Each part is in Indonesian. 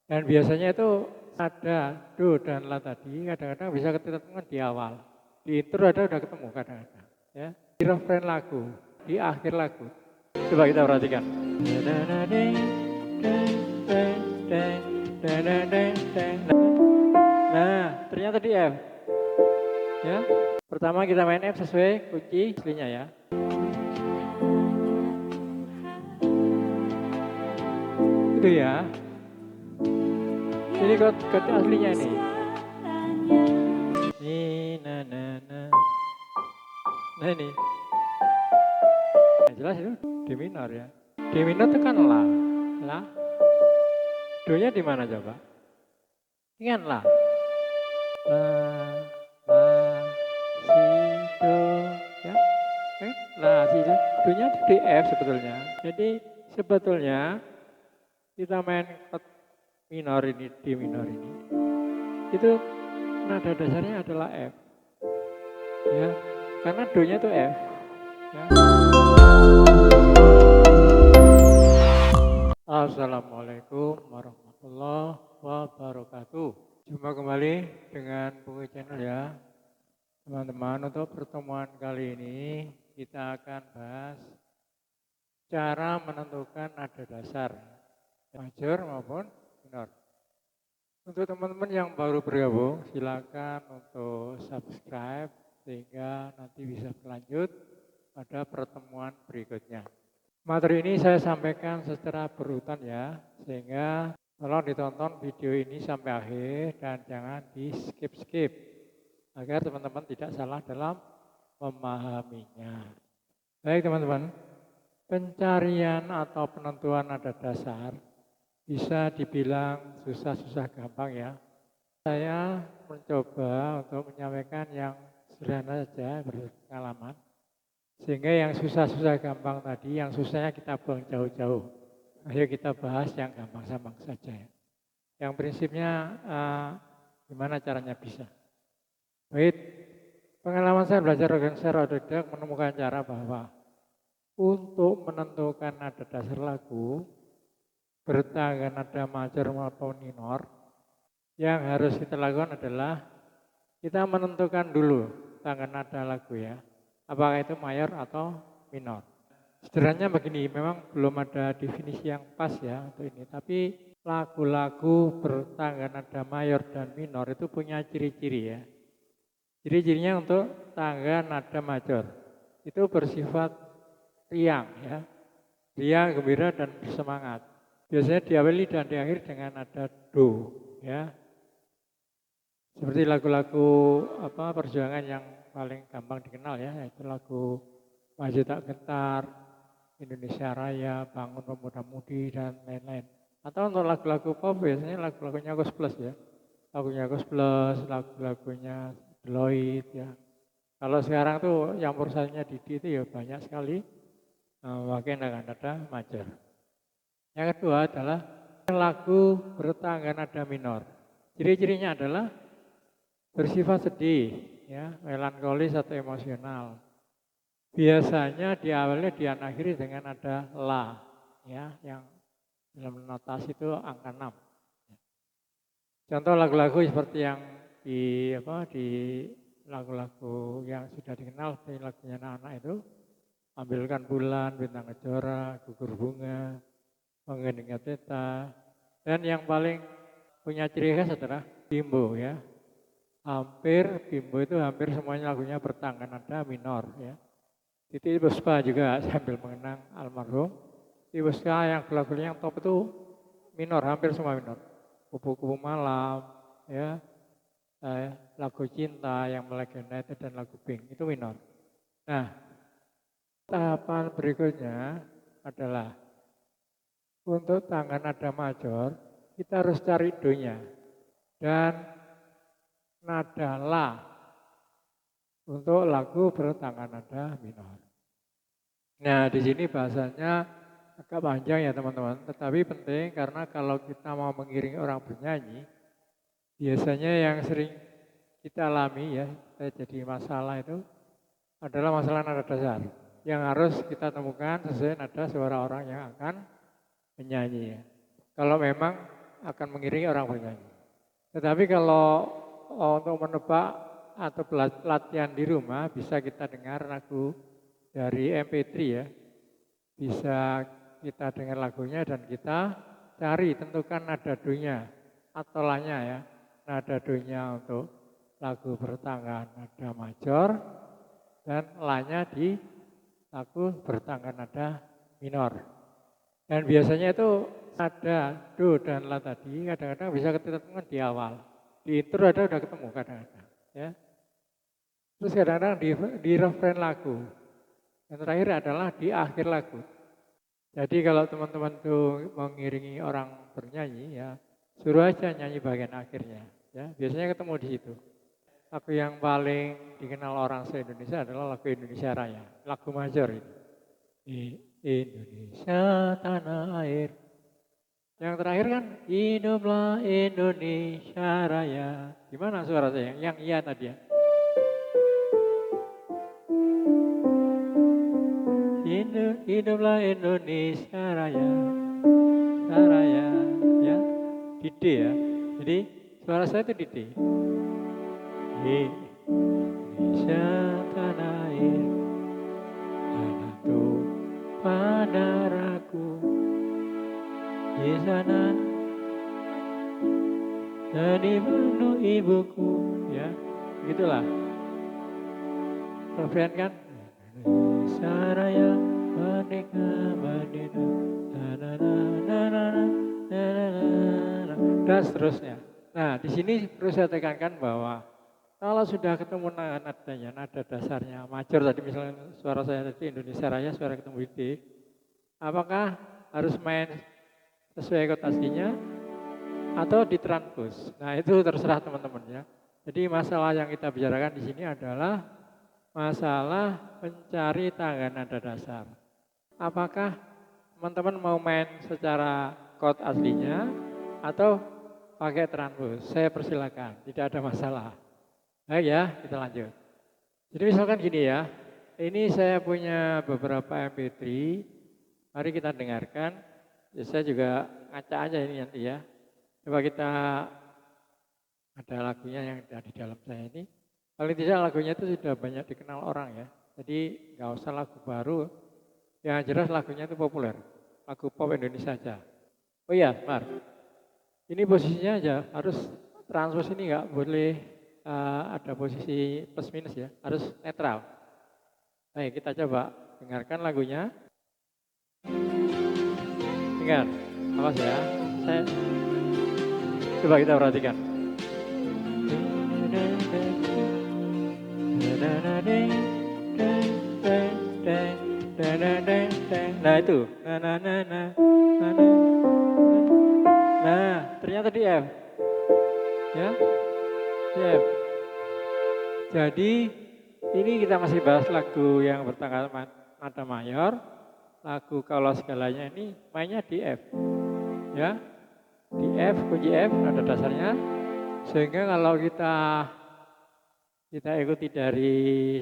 Dan biasanya itu ada do dan la tadi kadang-kadang bisa ketemu di awal. Di intro ada udah ketemu kadang-kadang. Ya. Di refrain lagu, di akhir lagu. Coba kita perhatikan. Nah, ternyata di F. Ya. Pertama kita main F sesuai kunci aslinya ya. Itu ya. Ini kode aslinya nih. Nah ini. Nah, jelas itu D minor ya. D minor tekan la. La. Do-nya di mana coba? Ingat la. La, si, do, ya. La, si, do. Do-nya itu di F sebetulnya. Jadi sebetulnya kita main chord minor ini, D minor ini. Itu nada dasarnya adalah F. Ya. Karena do-nya itu F. Ya. Assalamualaikum warahmatullahi wabarakatuh. Jumpa kembali dengan Bungi Channel ya. Teman-teman, untuk pertemuan kali ini kita akan bahas cara menentukan nada dasar major maupun minor. Untuk teman-teman yang baru bergabung, silakan untuk subscribe sehingga nanti bisa berlanjut pada pertemuan berikutnya. Materi ini saya sampaikan secara berurutan ya, sehingga tolong ditonton video ini sampai akhir dan jangan di skip-skip agar teman-teman tidak salah dalam memahaminya. Baik teman-teman, pencarian atau penentuan nada dasar bisa dibilang susah-susah gampang ya. Saya mencoba untuk menyampaikan yang sederhana saja berpengalaman. Sehingga yang susah-susah gampang tadi, yang susahnya kita buang jauh-jauh. Ayo kita bahas yang gampang-gampang saja. Yang prinsipnya gimana caranya bisa. Baik, pengalaman saya belajar organisasi otodidak menemukan cara bahwa untuk menentukan nada dasar lagu, bertangga nada major maupun minor, yang harus kita lakukan adalah kita menentukan dulu tangga nada lagu ya. Apakah itu mayor atau minor. Sederhananya begini, memang belum ada definisi yang pas ya untuk ini. Tapi lagu-lagu bertangga nada mayor dan minor itu punya ciri-ciri ya. Ciri-cirinya untuk tangga nada major. Itu bersifat riang ya. Riang, gembira, dan bersemangat. Biasanya diawali dan diakhiri dengan nada do ya. Seperti lagu-lagu perjuangan yang paling gampang dikenal ya, yaitu lagu Maju Tak Gentar, Indonesia Raya, Bangun Pemuda-Mudi, dan lain-lain. Atau untuk lagu-lagu pop biasanya lagu-lagunya Gus Plus ya. Lagunya Gus Plus, lagu-lagunya Lloyd ya. Kalau sekarang tuh yang perusahaannya Didi itu ya banyak sekali pakai nada major. Yang kedua adalah lagu bertangga nada minor. Ciri-cirinya adalah bersifat sedih, ya, melankolis atau emosional. Biasanya diawali diakhiri dengan ada la, ya, yang dalam notasi itu angka 6. Contoh lagu-lagu seperti yang di lagu-lagu yang sudah dikenal seperti lagunya anak-anak itu, Ambilkan Bulan, Bintang Kejora, Gugur Bunga, Menggendingnya Teta, dan yang paling punya ciri khas adalah Bimbo ya. Bimbo itu hampir semuanya lagunya bertangga nada minor ya. Titi Puspa juga sambil mengenang almarhum. Titi Puspa yang lagunya yang top itu minor, hampir semua minor. Kupu-kupu Malam, ya, lagu Cinta yang melegenda itu dan lagu Pink itu minor. Nah, tahapan berikutnya adalah untuk tangga nada major kita harus cari do-nya dan nada la untuk lagu bertangga nada minor. Nah, di sini bahasanya agak panjang ya teman-teman, tetapi penting karena kalau kita mau mengiringi orang bernyanyi, biasanya yang sering kita alami ya, jadi masalah itu adalah masalah nada dasar yang harus kita temukan sesuai nada suara orang yang akan menyanyi ya. Kalau memang akan mengiringi orang bernyanyi. Tetapi kalau untuk menebak atau latihan di rumah bisa kita dengar lagu dari MP3 ya. Bisa kita dengar lagunya dan kita cari tentukan nada do-nya atau la-nya ya. Nada do-nya untuk lagu bertangga nada major dan la-nya di lagu bertangga nada minor. Dan biasanya itu nada do dan la tadi kadang-kadang bisa ketemuan di awal. Di intro ada udah ketemu kadang-kadang ya. Terus kadang-kadang di refrain lagu. Yang terakhir adalah di akhir lagu. Jadi kalau teman-teman tuh mengiringi orang bernyanyi ya, suruh aja nyanyi bagian akhirnya. Ya, biasanya ketemu di situ. Lagu yang paling dikenal orang se-Indonesia adalah lagu Indonesia Raya, lagu major itu. Indonesia tanah air. Yang terakhir kan hiduplah Indonesia Raya. Gimana suara saya? Yang iya tadi ya. Hiduplah Indonesia Raya, Raya, ya, di D ya. Jadi suara saya itu di D. Indonesia tanah air, tanah tumpah darahku, di sana jadi penuh ibuku, ya, gitulah. Refrain kan? Indonesia Raya, merdeka, merdeka, dan seterusnya. Nah, di sini perlu saya tekankan bahwa kalau sudah ketemu nadanya, nada dasarnya, major tadi misalnya suara saya tadi Indonesia Raya, suara ketemu di D, apakah harus main sesuai kotasinya atau ditranspos? Nah, itu terserah teman-teman ya. Jadi masalah yang kita bicarakan di sini adalah masalah mencari tangga nada dasar. Apakah teman-teman mau main secara chord aslinya atau pakai transpos? Saya persilakan, tidak ada masalah. Baik ya, kita lanjut. Jadi misalkan gini ya, ini saya punya beberapa MP3, mari kita dengarkan. Ya, saya juga ngaca aja ini nanti ya. Coba kita ada lagunya yang ada di dalam saya ini. Paling tidak lagunya itu sudah banyak dikenal orang ya. Jadi nggak usah lagu baru, yang jelas lagunya itu populer. Lagu pop Indonesia aja. Oh iya, Mar. Ini posisinya aja harus transpos ini nggak boleh ada posisi plus minus ya, harus netral. Baik, kita coba dengarkan lagunya. Dengar, awas ya. Saya coba kita perhatikan. Nah itu, nah ternyata di F, ya, di F. Jadi ini kita masih bahas lagu yang bertanggal nada mayor, lagu kalau segalanya ini mainnya di F, ya, di F, kunci F nada dasarnya, sehingga kalau kita ikuti dari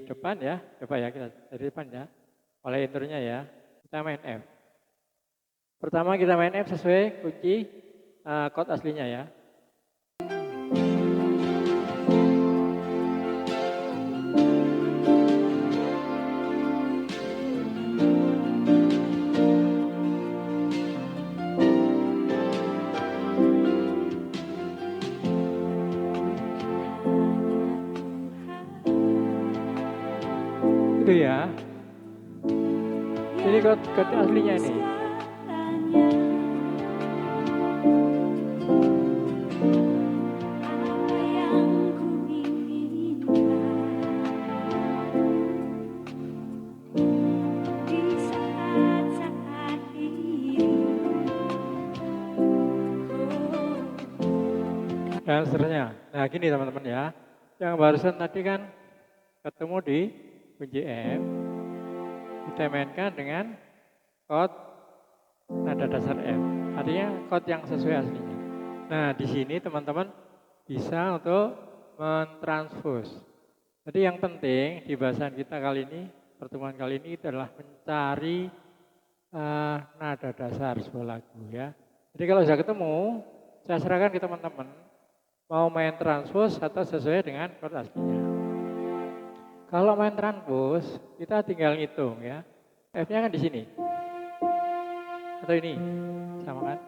depan ya, coba ya kita dari depan ya, oleh intronya ya, kita main F. Pertama kita main F sesuai kunci chord aslinya ya. Itu ya. Jadi chord aslinya nih. Dan seterusnya. Nah gini teman-teman ya, yang barusan tadi kan ketemu di kunci F, kita mainkan dengan chord nada dasar F, artinya chord yang sesuai aslinya. Nah di sini teman-teman bisa untuk mentranspos. Jadi yang penting di bahasan kita kali ini, pertemuan kali ini adalah mencari nada dasar sebuah lagu ya. Jadi kalau sudah ketemu, Saya serahkan ke teman-teman, mau main transpose atau sesuai dengan chord aslinya. Kalau main transpose, kita tinggal ngitung ya. F-nya kan di sini. Atau ini, sama kan?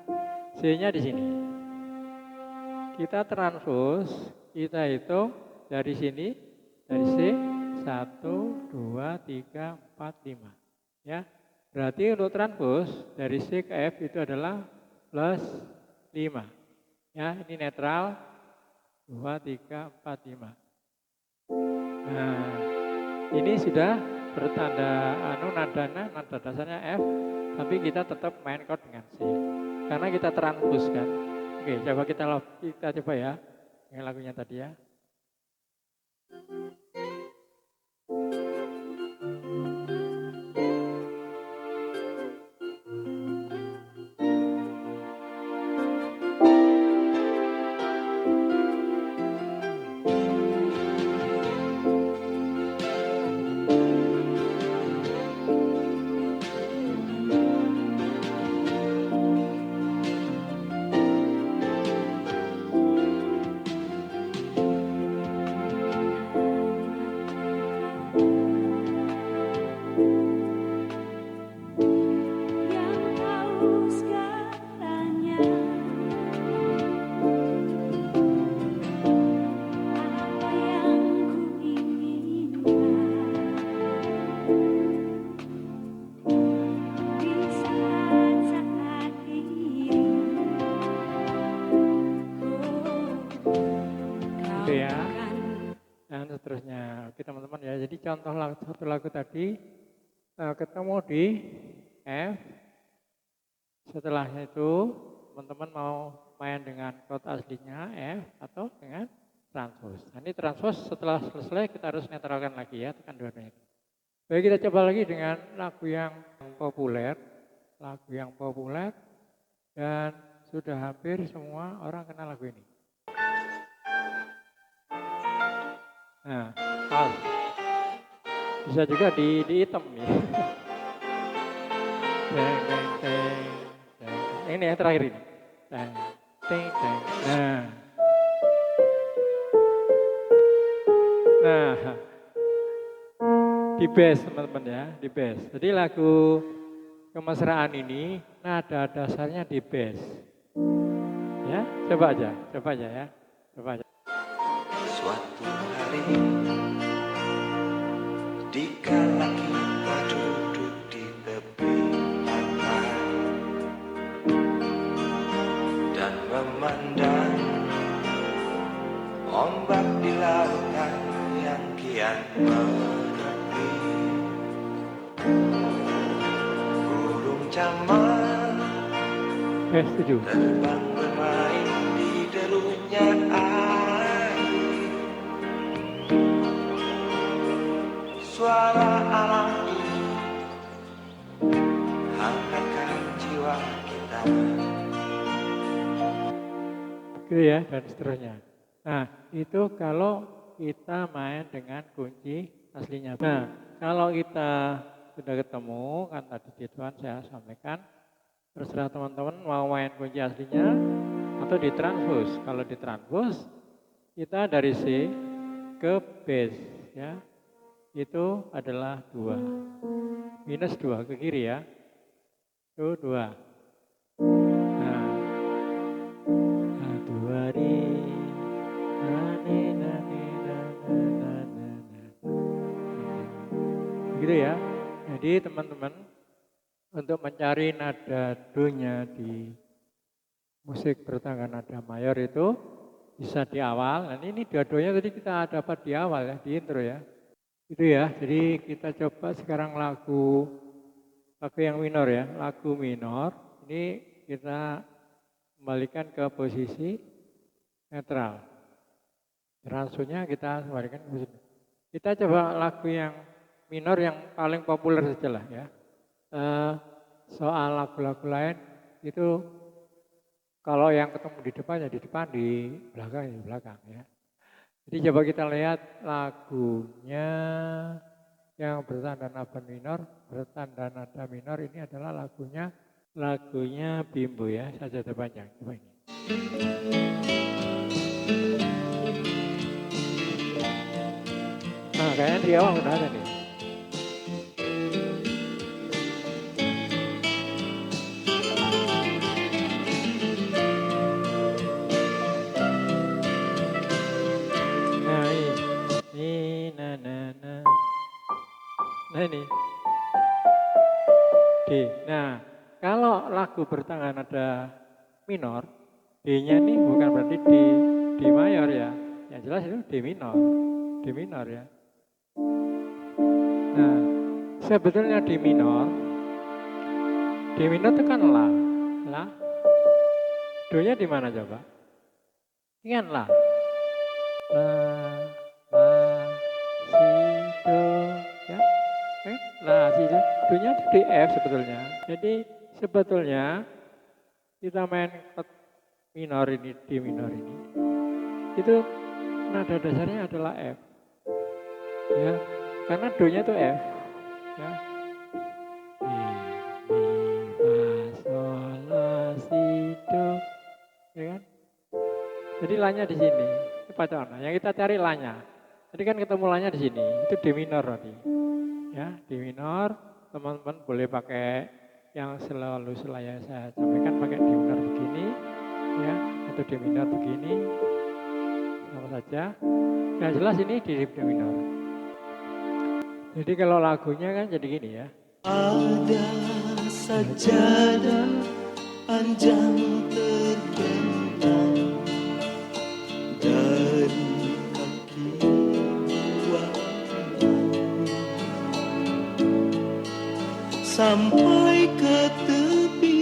C-nya di sini. Kita transpose, kita hitung dari sini, dari C, 1, 2, 3, 4, 5. Ya, berarti untuk transpose dari C ke F itu adalah plus 5. Ya, ini netral 2, 3, 4, 5. Nah, ini sudah bertanda nada dasarnya F, tapi kita tetap main chord dengan C. Karena kita transpose kan. Oke, coba kita coba ya. Yang lagunya tadi ya. Ya, dan seterusnya. Oke teman-teman ya, jadi contoh satu lagu tadi ketemu di F, setelahnya itu teman-teman mau main dengan chord aslinya F atau dengan transpose. Nah, ini transpose setelah selesai kita harus netralkan lagi ya, tekan dua-duanya. Baik, kita coba lagi dengan lagu yang populer, dan sudah hampir semua orang kenal lagu ini. Nah, bisa juga di hitam ya. Ini yang terakhir ini. Nah, di bass teman-teman ya, di bass. Jadi lagu kemesraan ini nada dasarnya di bass. Ya, coba aja ya, coba aja. Suatu hari dikala kita duduk di tepi pantai dan memandang ombak di lautan yang kian menepi, burung camar terbang bermain di derunya air. Suara alam ini hangatkan jiwa kita. Gitu ya, dan seterusnya. Nah, itu kalau kita main dengan kunci aslinya. Nah, kalau kita sudah ketemu, kan tadi di depan saya sampaikan, terserah teman-teman mau main kunci aslinya atau ditranspose. Kalau ditranspose, kita dari C ke bass, ya. Itu adalah 2. Minus 2 ke kiri ya. Itu 2. Nah, 2 begitu ya. Jadi teman-teman untuk mencari nada do-nya di musik bertangga nada mayor itu bisa di awal. Nah ini dua-duanya tadi kita dapat di awal ya, di intro ya. Itu ya. Jadi kita coba sekarang lagu yang minor ya, lagu minor. Ini kita kembalikan ke posisi netral. Transonya kita kembalikan ke posisi. Kita coba lagu yang minor yang paling populer saja lah ya. Soal lagu-lagu lain itu kalau yang ketemu di depan ya di depan, di belakang ya di belakang ya. Jadi coba kita lihat lagunya yang bertanda nada minor ini adalah lagunya Bimbo ya, Sajadah Panjang. Coba ini. Nah, kayaknya di awal udah ada nih. Nah, ini, nah ini, D. Nah, kalau lagu bertangan nada minor, D-nya ini bukan berarti D mayor ya. Yang jelas itu D minor ya. Nah, sebetulnya D minor itu kan la. Do-nya di mana coba? Ingat la, si, do, ya. Lah, si do, do-nya itu di F sebetulnya. Jadi sebetulnya kita main chord minor ini, D minor ini, itu nada dasarnya adalah F, ya. Karena do-nya itu F, ya. Mi, fa, sol, la, si, do, ya kan? Jadi la-nya di sini, itu pacana. Yang kita cari la-nya. Jadi kan ketemu la-nya di sini, itu D minor nanti. Ya, D minor, teman-teman boleh pakai yang selalu saya sampaikan, pakai D minor begini, ya, atau D minor begini, sama saja. Yang jelas ini di D minor. Jadi kalau lagunya kan jadi gini ya. Ada sajadah panjang terbentang dari kaki sampai ke tepi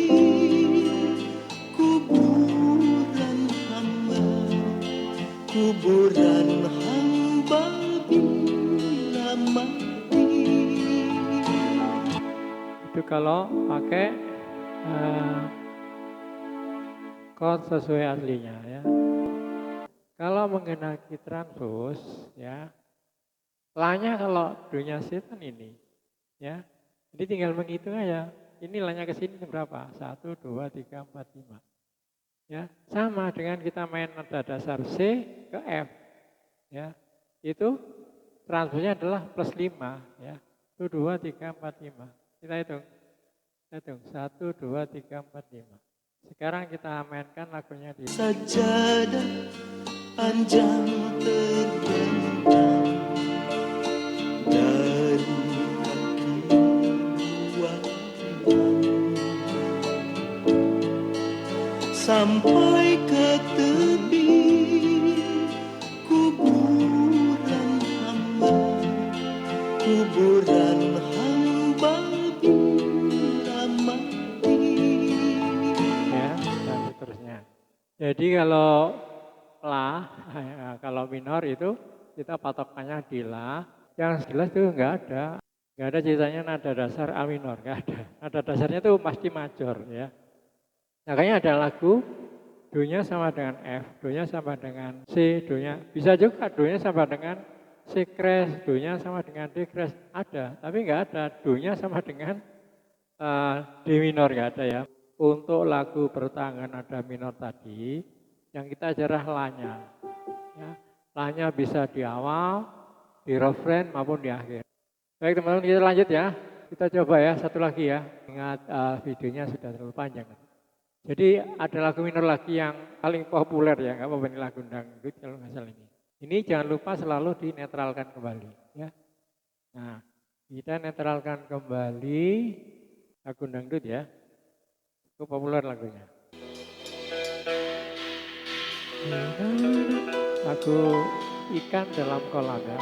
kuburan hamba bila mati. Itu kalau pakai chord sesuai aslinya ya. Kalau menggunakan transpose ya, la-nya kalau do-nya setan ini ya. Jadi tinggal menghitung aja. Ini la-nya ke sini berapa? 1, 2, 3, 4, 5. Ya, sama dengan kita main nada dasar C ke F. Ya. Itu transpose-nya adalah plus 5 ya. 1, 2, 3, 4, 5. Kita hitung. 1, 2, 3, 4, 5. Sekarang kita mainkan lagunya di sajadah panjang terbentang dari sampai ke tepi kuburan hamba bila mati. ya, dan seterusnya. Jadi kalau la, kalau minor itu kita patokannya di la. Yang jelas itu nggak ada ceritanya nada dasar A minor, nggak ada. Nada dasarnya itu pasti major ya. Makanya ada lagu do-nya sama dengan F, do-nya sama dengan C, do-nya bisa juga do-nya sama dengan C crash, do-nya sama dengan D crash, ada. Tapi nggak ada do-nya sama dengan D minor, nggak ada ya. Untuk lagu bertangan nada minor tadi, yang kita ajarah la-nya. Ya. La-nya bisa di awal, di refrain maupun di akhir. Baik teman-teman, kita lanjut ya. Kita coba ya, satu lagi ya. Ingat videonya sudah terlalu panjang. Jadi ada lagu minor lagi yang paling populer ya, nggak apa-apa ini lagu dangdut kalau nggak salah ini. Ini jangan lupa selalu dinetralkan kembali ya. Nah, kita netralkan kembali lagu dangdut ya. Itu populer lagunya. Lagu Ikan Dalam Kolam ya.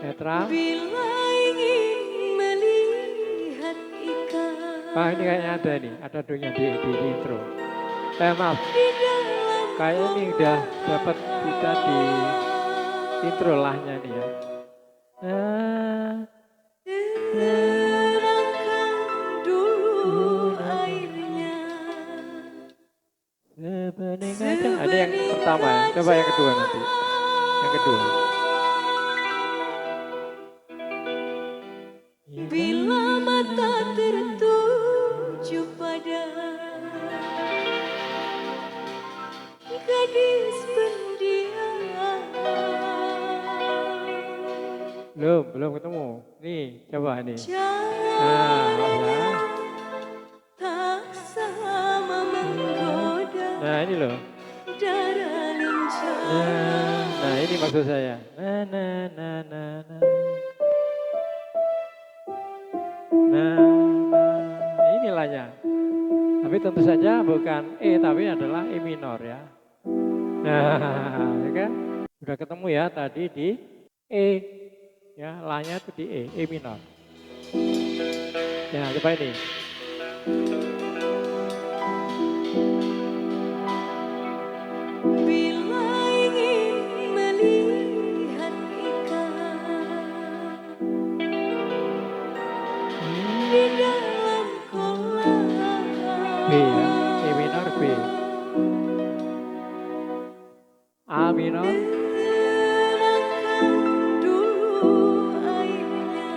Netral. Bila ingin melihat ikan Ini kayaknya ada nih, ada do-nya di intro. Maaf, di dalam kayaknya ini udah dapat kita di intro lahnya nih ya. terangkan dulu airnya. Sebening kacang. Ada yang pertama ya, coba yang kedua nanti. Yang kedua. Bila mata tertuju pada gadis pendiam. Belum ketemu. Nih, coba nih. Cara ya. tak sama menggoda Nah, ini loh. darah lincah. Nah, ini maksud saya. Nah. Nah, inilah ya. Tapi tentu saja bukan E, tapi adalah E minor ya. Nah, ya kan? Sudah ketemu ya tadi di E. Ya, La-nya itu di E minor. Ya, coba ini. Bila ingin melihat ikan di dalam kolam, B ya, E minor B. A minor, tenangkan dulu airnya,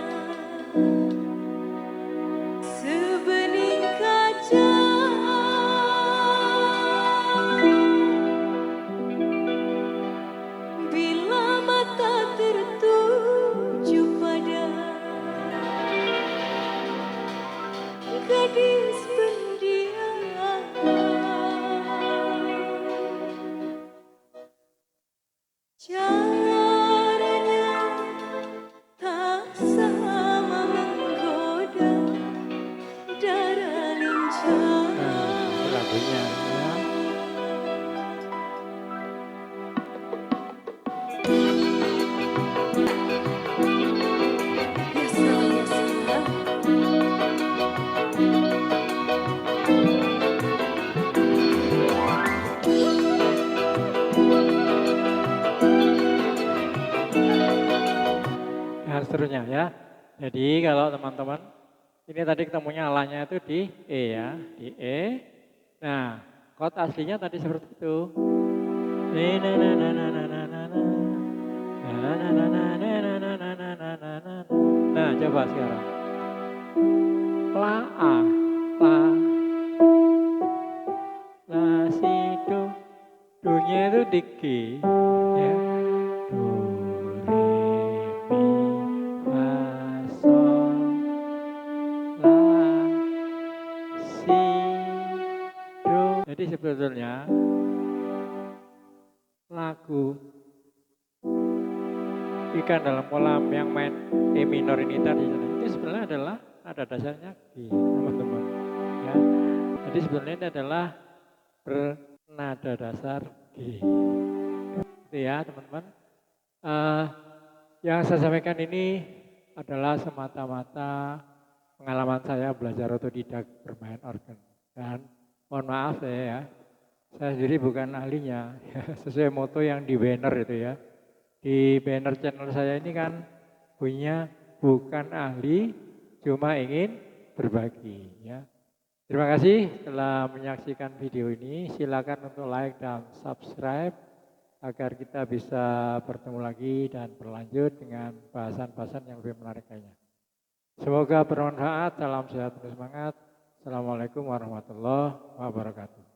sebening kaca. Bila mata tertuju pada gadis pendiam, caranya tak sama menggoda darah lincah. ini lagunya ya. Biasa. Dan seterusnya ya. Jadi kalau teman-teman, ini tadi ketemunya La-nya itu di E ya, di E. Nah, chord aslinya tadi seperti itu. Nah, coba sekarang. La A, La Si Do. Do-nya itu di G ya. Do Re Mi Fa Sol La Si Do. Jadi sebetulnya lagu Ikan dalam kolam yang main E minor ini tadi itu sebenarnya adalah ada dasarnya G, teman-teman. Ya. Jadi sebenarnya ini adalah bernada dasar G. Itu ya, teman-teman. Yang saya sampaikan ini adalah semata-mata pengalaman saya belajar otodidak bermain organ. Dan mohon maaf saya sendiri bukan ahlinya, sesuai moto yang di banner itu ya. Di banner channel saya ini kan punya bukan ahli, cuma ingin berbagi ya. Terima kasih telah menyaksikan video ini. Silakan untuk like dan subscribe agar kita bisa bertemu lagi dan berlanjut dengan bahasan-bahasan yang lebih menarik lainnya. Semoga bermanfaat. Salam sehat dan semangat. Assalamualaikum warahmatullahi wabarakatuh.